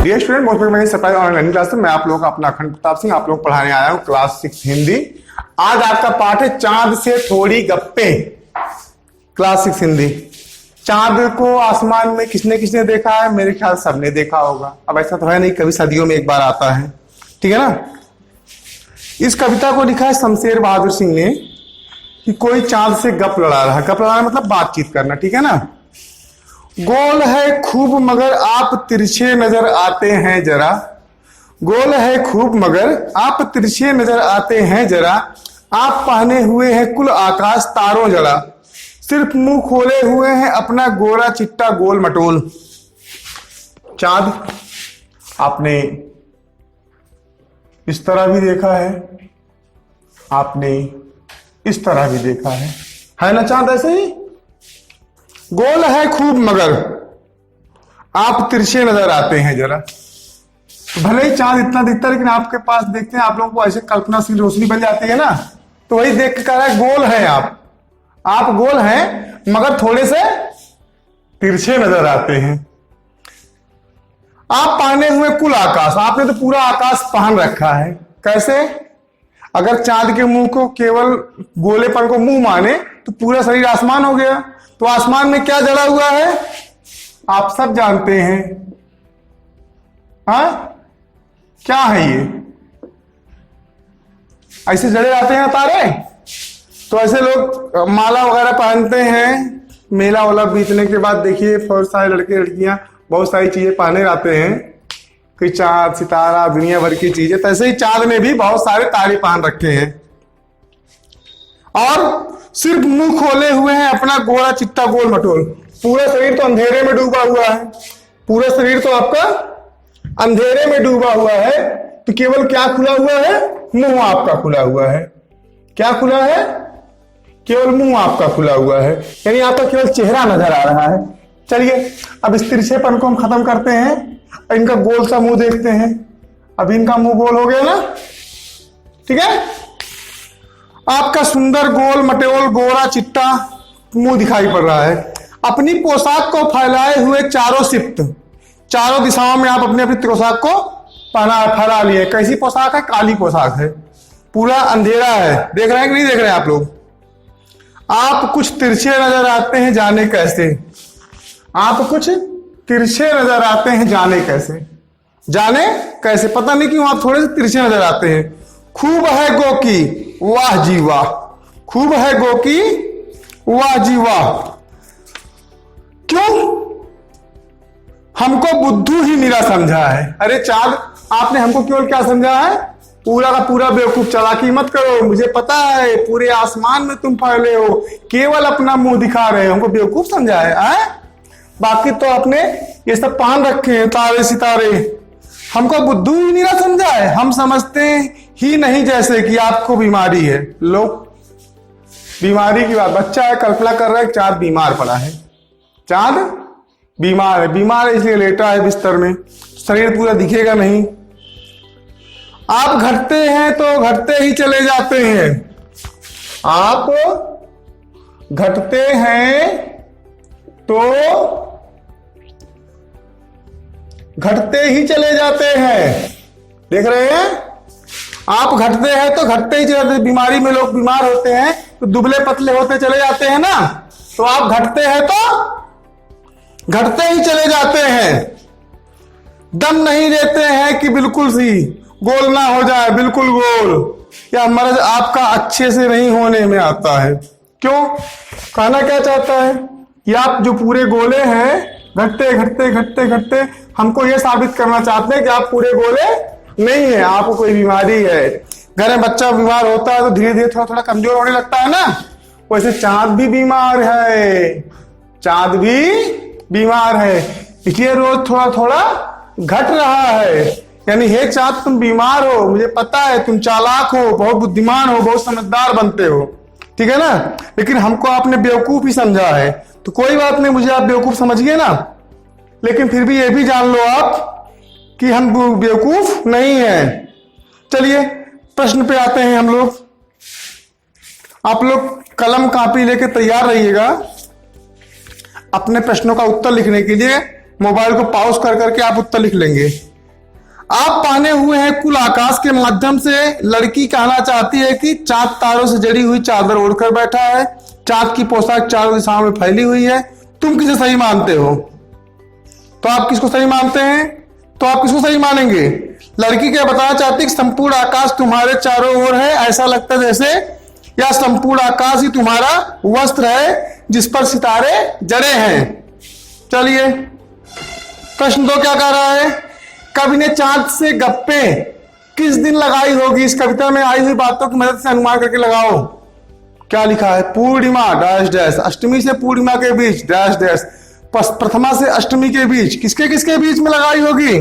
Dear student, बहुत बड़ी surprise online class में मैं आप लोगों का अपना अखंड प्रताप सिंह आप लोग पढ़ाने आया हूँ क्लास 6 हिंदी। आज आपका पाठ है चांद से थोड़ी गप्पे। क्लास 6 हिंदी। चांद को आसमान में किसने किसने देखा है? मेरे ख्याल सबने देखा होगा। अब ऐसा तो है नहीं, कभी सदियों में एक बार आता है, ठीक है ना। इस कविता को लिखा है शमशेर बहादुर सिंह ने कि कोई चांद से गप लड़ा रहा। गप लड़ाना मतलब बातचीत करना, ठीक है ना। गोल है खूब मगर आप तिरछे नजर आते हैं जरा। गोल है खूब मगर आप तिरछे नजर आते हैं जरा। आप पहने हुए हैं कुल आकाश तारों जरा। सिर्फ मुंह खोले हुए हैं अपना गोरा चिट्टा गोल मटोल। चांद आपने इस तरह भी देखा है, आपने इस तरह भी देखा है ना। चांद ऐसे ही गोल है खूब मगर आप तिरछे नजर आते हैं जरा। तो भले ही चांद इतना दिखता है लेकिन आपके पास देखते हैं आप लोगों को ऐसे कल्पनाशील रोशनी बन जाती है ना। तो वही देख के कह रहा है गोल है आप गोल हैं मगर थोड़े से तिरछे नजर आते हैं। आप पहने हुए कुल आकाश, आपने तो पूरा आकाश पहन रखा है। कैसे? अगर चांद के मुंह को केवल गोलेपन को मुंह माने तो पूरा शरीर आसमान हो गया। तो आसमान में क्या जड़ा हुआ है आप सब जानते हैं। हाँ, क्या है ये? ऐसे जड़े जाते हैं तारे। तो ऐसे लोग माला वगैरह पहनते हैं। मेला वाला बीतने के बाद देखिए बहुत सारे लड़के लड़कियां बहुत सारी चीजें पहने जाते हैं, कोई चांद सितारा दुनिया भर की चीजें। तो ऐसे ही चांद ने भी बहुत सारे तारे पहन रखे हैं और सिर्फ मुंह खोले हुए हैं अपना गोरा चिट्टा गोल मटोल। पूरा शरीर तो अंधेरे में डूबा हुआ है। पूरा शरीर तो आपका अंधेरे में डूबा हुआ है। तो केवल क्या खुला हुआ है? मुंह आपका खुला हुआ है। क्या खुला है? केवल मुंह आपका खुला हुआ है, यानी आपका केवल चेहरा नजर आ रहा है। चलिए अब इस तिरछेपन को हम खत्म करते हैं। इनका गोल सा मुंह देखते हैं। अब इनका मुंह गोल हो गया ना, ठीक है। आपका सुंदर गोल मटेल गोरा चिट्टा मुंह दिखाई पड़ रहा है। अपनी पोशाक को फैलाए हुए चारों सिफ्त, चारों दिशाओं में आप अपनी अपनी पोशाक को फैला लिए। कैसी पोशाक है? काली पोशाक है। पूरा अंधेरा है। देख रहे हैं कि नहीं देख रहे हैं आप लोग? आप कुछ तिरछे नजर आते हैं, जाने कैसे। आप कुछ तिरछे नजर आते हैं, जाने कैसे। जाने कैसे पता नहीं क्यों आप थोड़े से तिरछे नजर आते हैं। खूब है गोकी वाह जी वाह। खूब है गोकी वाह जी वाह। क्यों? हमको बुद्धू ही निरा समझा है। अरे चांद, आपने हमको केवल क्या समझा है? पूरा का पूरा बेवकूफ। चालाकी मत करो, मुझे पता है पूरे आसमान में तुम फैले हो, केवल अपना मुंह दिखा रहे हो। हमको बेवकूफ समझा है? बाकी तो आपने ये सब पहन रखे हैं तारे सितारे। हमको बुद्धू ही निरा समझा है। हम समझते ही नहीं जैसे कि आपको बीमारी है। लोग बीमारी की बात, बच्चा है कल्पना कर रहा है चांद बीमार पड़ा है। चांद बीमार है, बीमार है इसलिए लेटा है बिस्तर में, शरीर पूरा दिखेगा नहीं। आप घटते हैं तो घटते ही चले जाते हैं। आप घटते हैं तो घटते ही चले जाते हैं। देख रहे हैं? आप घटते हैं तो घटते ही चले जाते हैं। बीमारी में लोग बीमार होते हैं तो दुबले पतले होते चले जाते हैं ना। तो आप घटते हैं तो घटते ही चले जाते हैं। दम नहीं लेते हैं कि बिल्कुल सी गोल ना हो जाए, बिल्कुल गोल। या मर्ज आपका अच्छे से नहीं होने में आता है। क्यों? कहना क्या चाहता है कि आप जो पूरे गोले हैं, घटते घटते घटते घटते हमको ये साबित करना चाहते हैं कि आप पूरे गोले नहीं है, आपको कोई बीमारी है। घर में बच्चा बीमार होता है तो धीरे धीरे थोड़ा थोड़ा कमजोर होने लगता है ना। वैसे चांद भी बीमार है, चांद भी बीमार है, इसलिए रोज थोड़ा थोड़ा घट रहा है। यानी हे चांद, तुम बीमार हो, मुझे पता है तुम चालाक हो, बहुत बुद्धिमान हो, बहुत समझदार बनते हो, ठीक है ना। लेकिन हमको आपने बेवकूफ ही समझा है। तो कोई बात नहीं, मुझे आप बेवकूफ समझिए ना, लेकिन फिर भी ये भी जान लो आप कि हम बेवकूफ नहीं हैं। चलिए प्रश्न पे आते हैं हम लोग। आप लोग कलम कापी लेके तैयार रहिएगा अपने प्रश्नों का उत्तर लिखने के लिए। मोबाइल को पॉज कर करके आप उत्तर लिख लेंगे। आप पहने हुए हैं कुल आकाश के माध्यम से। लड़की कहना चाहती है कि चांद तारों से जड़ी हुई चादर ओढ़कर बैठा है, चांद की पोशाक चारों दिशाओं में फैली हुई है। तुम किसे सही मानते हो? तो आप किसको सही मानते हैं? तो आप किसको सही मानेंगे? लड़की क्या बताना चाहती है कि संपूर्ण आकाश तुम्हारे चारों ओर है, ऐसा लगता है जैसे, या संपूर्ण आकाश ही तुम्हारा वस्त्र है जिस पर सितारे जड़े हैं। चलिए प्रश्न 2 क्या कह रहा है? कवि ने चांद से गप्पे किस दिन लगाई होगी? इस कविता में आई हुई बातों की मदद से अनुमान करके लगाओ। क्या लिखा है? पूर्णिमा डैश डैश, अष्टमी से पूर्णिमा के बीच डैश डैश, प्रथमा से अष्टमी के बीच, किसके किसके बीच में लगाई होगी?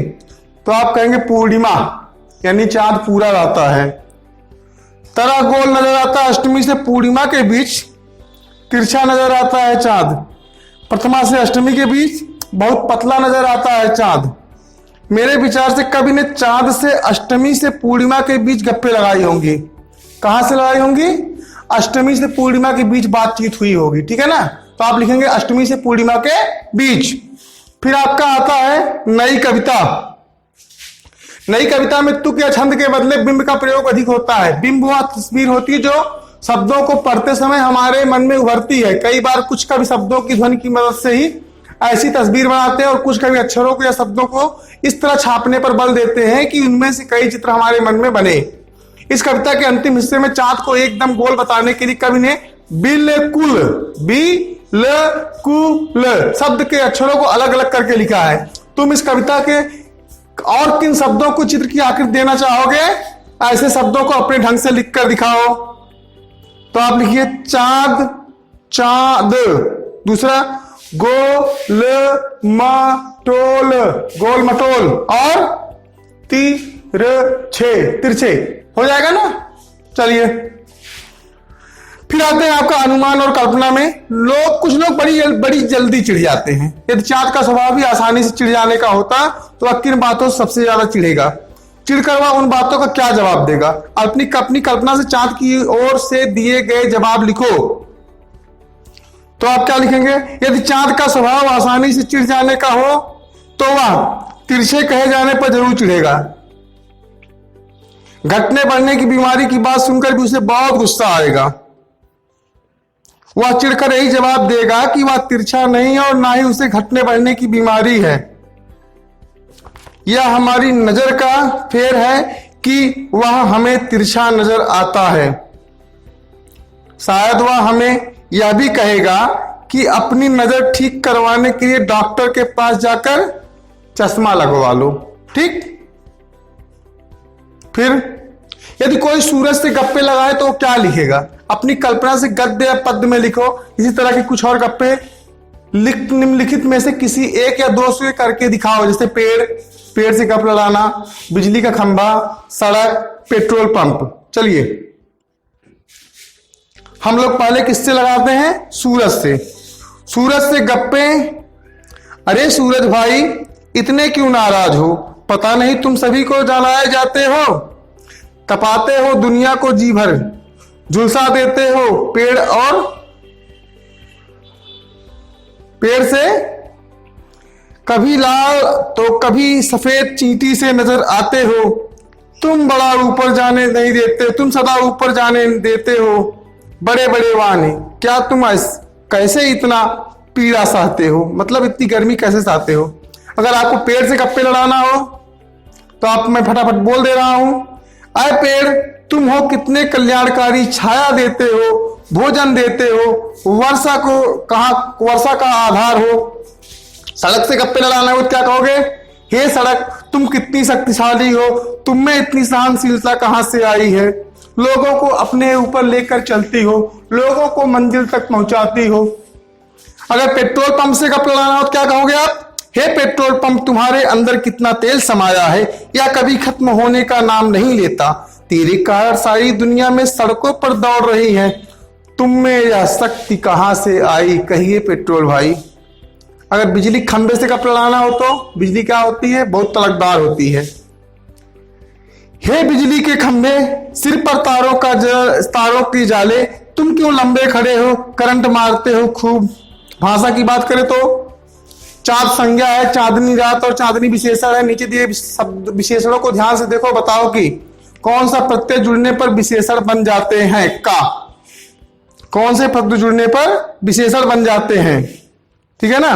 तो आप कहेंगे पूर्णिमा, यानी चांद पूरा रहता है। तरह गोल नजर आता है, अष्टमी से पूर्णिमा के बीच तिरछा नजर आता है चांद। प्रथमा से अष्टमी के बीच बहुत पतला नजर आता है चांद। मेरे विचार से कवि ने चांद से अष्टमी से पूर्णिमा के बीच गप्पे लगाई होंगी। कहां से लगाई होंगी? अष्टमी से पूर्णिमा के बीच बातचीत हुई होगी, ठीक है ना। तो आप लिखेंगे अष्टमी से पूर्णिमा के बीच। फिर आपका आता है नई कविता। नई कविता में तुक या छंद के बदले बिंब का प्रयोग अधिक होता है। बिंब वह तस्वीर होती है जो शब्दों को पढ़ते समय हमारे मन में उभरती है। कई बार कुछ कवि शब्दों की ध्वनि की मदद से ही ऐसी तस्वीर बनाते हैं और कुछ कवि अक्षरों को या शब्दों को इस तरह छापने पर बल देते हैं कि उनमें से कई चित्र हमारे मन में बने। इस कविता के अंतिम हिस्से में चांद को एकदम गोल बताने के लिए कवि ने बिल्कुल शब्द के अक्षरों को अलग अलग करके लिखा है। तुम इस कविता के और किन शब्दों को चित्र की आकृति देना चाहोगे? ऐसे शब्दों को अपने ढंग से लिखकर दिखाओ। तो आप लिखिए चांद, चांद। दूसरा गोल मटोल, गोल मटोल। और तिरछे, तिरछे हो जाएगा ना। चलिए फिर आते हैं आपका अनुमान और कल्पना में। कुछ लोग बड़ी जल्दी चिढ़ जाते हैं। यदि चांद का स्वभाव भी आसानी से चिढ़ जाने का होता तो वह किन बातों से सबसे ज्यादा चिढ़ेगा? चिढ़कर वह उन बातों का क्या जवाब देगा? अपनी कल्पना से चांद की ओर से दिए गए जवाब लिखो। तो आप क्या लिखेंगे? यदि चांद का स्वभाव आसानी से चिढ़ जाने का हो तो वह तिरछे कहे जाने पर जरूर चिढ़ेगा। घटने बढ़ने की बीमारी की बात सुनकर भी उसे बहुत गुस्सा आएगा। वह चिढ़कर यही जवाब देगा कि वह तिरछा नहीं है और ना ही उसे घटने बढ़ने की बीमारी है। यह हमारी नजर का फेर है कि वह हमें तिरछा नजर आता है। शायद वह हमें यह भी कहेगा कि अपनी नजर ठीक करवाने के लिए डॉक्टर के पास जाकर चश्मा लगवा लो। ठीक। फिर यदि कोई सूरज से गप्पे लगाए तो क्या लिखेगा? अपनी कल्पना से गद्य या पद्य में लिखो। इसी तरह के कुछ और गप्पे निम्नलिखित में से किसी एक या दो से करके दिखाओ। जैसे पेड़ से गप लड़ाना, बिजली का खंभा, सड़क, पेट्रोल पंप। चलिए हम लोग पहले किससे लगाते हैं? सूरज से। सूरज से गप्पे। अरे सूरज भाई इतने क्यों नाराज हो? पता नहीं तुम सभी को जलाए जाते हो, तपाते हो दुनिया को जी भर, झुलसा देते हो पेड़ से कभी लाल तो कभी सफेद चींटी से नजर आते हो। तुम बड़ा ऊपर जाने नहीं देते, तुम सदा ऊपर जाने देते हो। बड़े बड़े वाने, क्या तुम कैसे इतना पीड़ा सहते हो? मतलब इतनी गर्मी कैसे सहते हो? अगर आपको पेड़ से गप्पे लड़ाना हो तो आप मैं फटाफट बोल दे रहा हूं। अरे पेड़ तुम हो कितने कल्याणकारी, छाया देते हो, भोजन देते हो, वर्षा का आधार हो। सड़क से गप्पे लड़ाना हो तो क्या कहोगे? हे सड़क तुम कितनी शक्तिशाली हो, तुम में इतनी सहनशीलता कहां से आई है? लोगों को अपने ऊपर लेकर चलती हो, लोगों को मंजिल तक पहुंचाती हो। अगर पेट्रोल पंप से गप लड़ाना हो तो क्या कहोगे आप? हे पेट्रोल पंप तुम्हारे अंदर कितना तेल समाया है, या कभी खत्म होने का नाम नहीं लेता। तेरे कारण सारी दुनिया में सड़कों पर दौड़ रही है। तुम में यह शक्ति कहां से आई? कहिए पेट्रोल भाई। अगर बिजली खंभे से गप लड़ाना हो तो बिजली क्या होती है? बहुत तलकदार होती है। हे बिजली के खंभे, सिर पर तारों की जाले, तुम क्यों लंबे खड़े हो, करंट मारते हो खूब। भाषा की बात करें तो चाँद संज्ञा है, चांदनी रात और चांदनी विशेषण है। नीचे दिए शब्द विशेषणों को ध्यान से देखो, बताओ कि कौन सा प्रत्यय जुड़ने पर विशेषण बन जाते हैं। का कौन से पद जुड़ने पर विशेषण बन जाते हैं, ठीक है ना।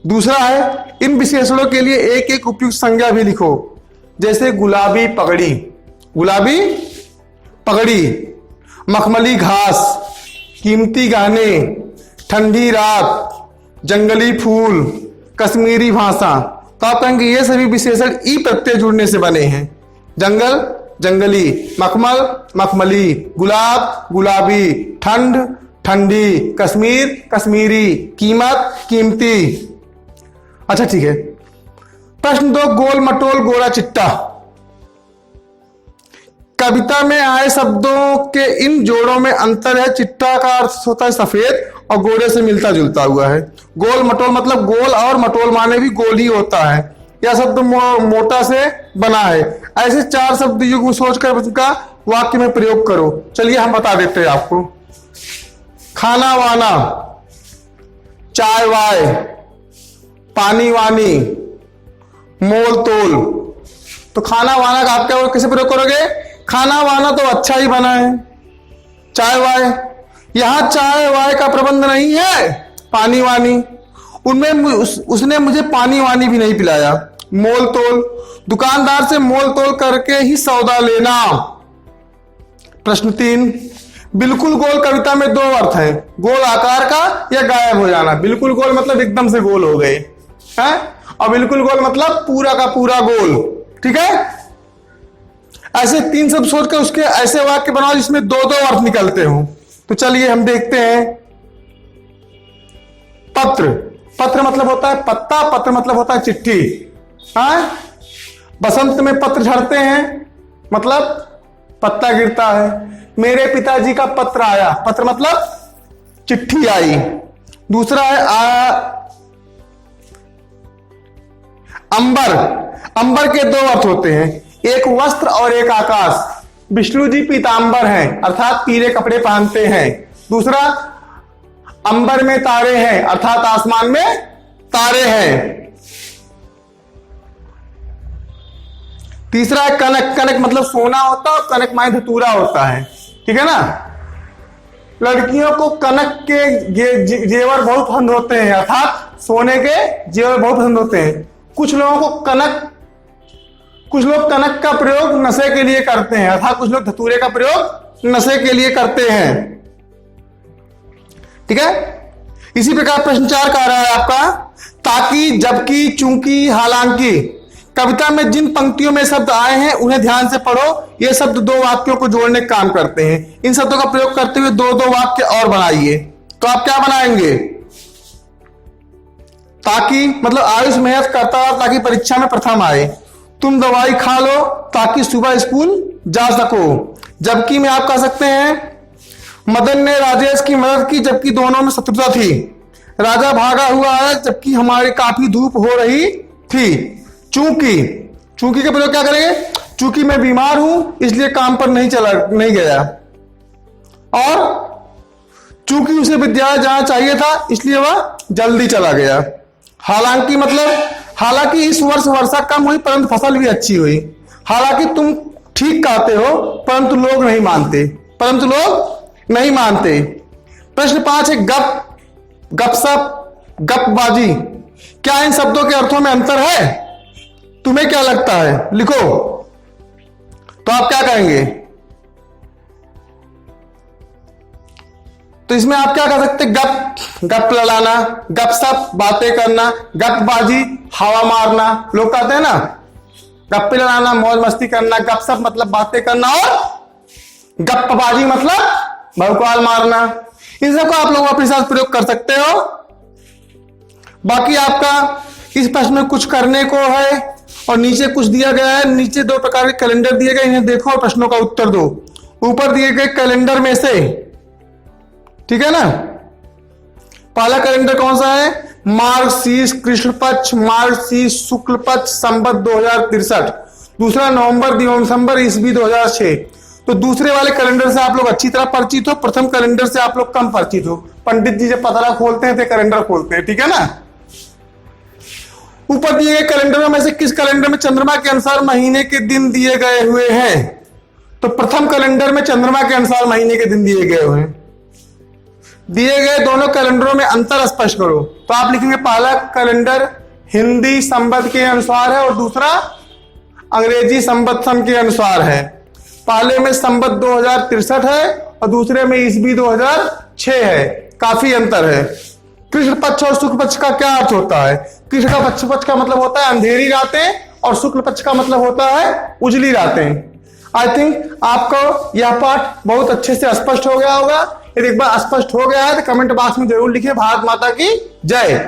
दूसरा है, इन विशेषणों के लिए एक एक उपयुक्त संज्ञा भी लिखो, जैसे गुलाबी पगड़ी, गुलाबी पगड़ी, मखमली घास, कीमती गहने, ठंडी रात, जंगली फूल, कश्मीरी भाषा। तो आप कहेंगे ये सभी विशेषण ई प्रत्यय जुड़ने से बने हैं। जंगल जंगली, मखमल मखमली, गुलाब गुलाबी, ठंड ठंडी, कश्मीर कश्मीरी, कीमत कीमती। अच्छा ठीक है। प्रश्न 2, गोल मटोल गोरा चिट्टा। कविता में आए शब्दों के इन जोड़ों में अंतर है। चिट्टा का अर्थ होता है सफेद और गोरे से मिलता जुलता हुआ है। गोल मटोल मतलब गोल और मटोल माने भी गोल ही होता है। यह शब्द मोटा से बना है। ऐसे 4 शब्द युग्म सोचकर उनका वाक्य में प्रयोग करो। चलिए हम बता देते हैं आपको। खाना वाना, चाय वाय, पानी वानी, मोल तोल। तो खाना वाना का आप क्या कैसे प्रयोग करोगे? खाना वाना तो अच्छा ही बना है। चाय वाय, यहां चाय वाय का प्रबंध नहीं है, पानी वानी। उनमें उसने मुझे पानी वानी भी नहीं पिलाया। मोल तोल, दुकानदार से मोल तोल करके ही सौदा लेना। प्रश्न 3, बिल्कुल गोल कविता में 2 अर्थ हैं, गोल आकार का या गायब हो जाना। बिल्कुल गोल मतलब एकदम से गोल हो गए हैं, और बिल्कुल गोल मतलब पूरा का पूरा गोल, ठीक है। ऐसे 3 शब्द सोचकर उसके ऐसे वाक्य बनाओ जिसमें 2-2 अर्थ निकलते हो। तो चलिए हम देखते हैं। पत्र, पत्र मतलब होता है पत्ता, पत्र मतलब होता है चिट्ठी। हाँ, बसंत में पत्र झड़ते हैं मतलब पत्ता गिरता है। मेरे पिताजी का पत्र आया, पत्र मतलब चिट्ठी आई। दूसरा है अंबर। अंबर के 2 अर्थ होते हैं, एक वस्त्र और एक आकाश। विष्णु जी पीतांबर हैं अर्थात पीले कपड़े पहनते हैं। दूसरा, अंबर में तारे हैं अर्थात आसमान में तारे हैं। तीसरा है कनक। कनक मतलब सोना होता है और कनक माने धतूरा होता है, ठीक है ना। लड़कियों को कनक के जेवर बहुत पसंद होते हैं अर्थात सोने के जेवर बहुत पसंद होते हैं। कुछ लोग कनक का प्रयोग नशे के लिए करते हैं अर्थात कुछ लोग धतूरे का प्रयोग नशे के लिए करते हैं, ठीक है। इसी प्रकार प्रश्न 4 का आ रहा है आपका, ताकि, जबकि, चूंकि, हालांकि। कविता में जिन पंक्तियों में शब्द आए हैं उन्हें ध्यान से पढ़ो। ये शब्द 2 वाक्यों को जोड़ने का काम करते हैं। इन शब्दों का प्रयोग करते हुए 2-2 वाक्य और बनाइए। तो आप क्या बनाएंगे? ताकि मतलब आयुष मेहनत करता है ताकि परीक्षा में प्रथम आए। तुम दवाई खा लो ताकि सुबह स्कूल जा सको। जबकि में आप कह सकते हैं, मदन ने राजेश की मदद की जबकि दोनों में शत्रुता थी। राजा भागा हुआ है जबकि हमारी काफी धूप हो रही थी। चूंकि, चूंकि का प्रयोग क्या करेंगे? चूंकि मैं बीमार हूं इसलिए काम पर नहीं गया। और चूंकि उसे विद्यालय जाना चाहिए था इसलिए वह जल्दी चला गया। हालांकि मतलब, हालांकि इस वर्ष वर्षा कम हुई परंतु फसल भी अच्छी हुई। हालांकि तुम ठीक कहते हो परंतु लोग नहीं मानते, परंतु लोग नहीं मानते। प्रश्न 5 है गप, गपसप, गपबाजी। क्या इन शब्दों के अर्थों में अंतर है? तुम्हें क्या लगता है? लिखो। तो आप क्या कहेंगे? तो इसमें आप क्या कह सकते हैं? गप, गप लड़ाना, गपसप, बातें करना, गपबाजी, हवा मारना। लोग कहते हैं ना गप्पे लड़ाना, मौज मस्ती करना। गपसप मतलब बातें करना और गप्पबाजी मतलब भौकाल मारना। इन सबको आप लोग अपने साथ प्रयोग कर सकते हो। बाकी आपका इस प्रश्न में कुछ करने को है और नीचे कुछ दिया गया है। नीचे 2 प्रकार के कैलेंडर दिए गए, इन्हें देखो और प्रश्नों का उत्तर दो। ऊपर दिए गए कैलेंडर में से, ठीक है ना, पहला कैलेंडर कौन सा है? मार्गशीर्ष कृष्ण पक्ष, मार्गशीर्ष शुक्ल पक्ष, संवत 2063। दूसरा नवंबर दिसंबर ईस्वी 2006। तो दूसरे वाले कैलेंडर से आप लोग अच्छी तरह परिचित हो, प्रथम कैलेंडर से आप लोग कम परिचित हो। पंडित जी जब पतरा खोलते हैं तो कैलेंडर खोलते हैं, ठीक है ना। ऊपर दिए गए कैलेंडरों में से किस कैलेंडर में चंद्रमा के अनुसार महीने के दिन दिए गए हुए हैं? तो प्रथम कैलेंडर में चंद्रमा के अनुसार महीने के दिन दिए गए हुए हैं। दिए गए दोनों कैलेंडरों में अंतर स्पष्ट करो। तो आप लिखेंगे पहला कैलेंडर हिंदी संवत के अनुसार है और दूसरा अंग्रेजी संवत्सर के अनुसार है। पहले में संवत 2063 है और दूसरे में ईस्वी 2006 है। काफी अंतर है। कृष्ण पक्ष और शुक्ल पक्ष का क्या अर्थ होता है? कृष्ण का पक्ष का मतलब होता है अंधेरी रातें और शुक्ल पक्ष का मतलब होता है उजली रातें। आई थिंक आपको यह पाठ बहुत अच्छे से स्पष्ट हो गया होगा। यदि एक बार स्पष्ट हो गया है तो कमेंट बॉक्स में जरूर लिखिए भारत माता की जय।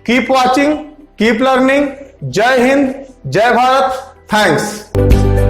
Keep watching, keep learning. जय हिंद, जय भारत। थैंक्स।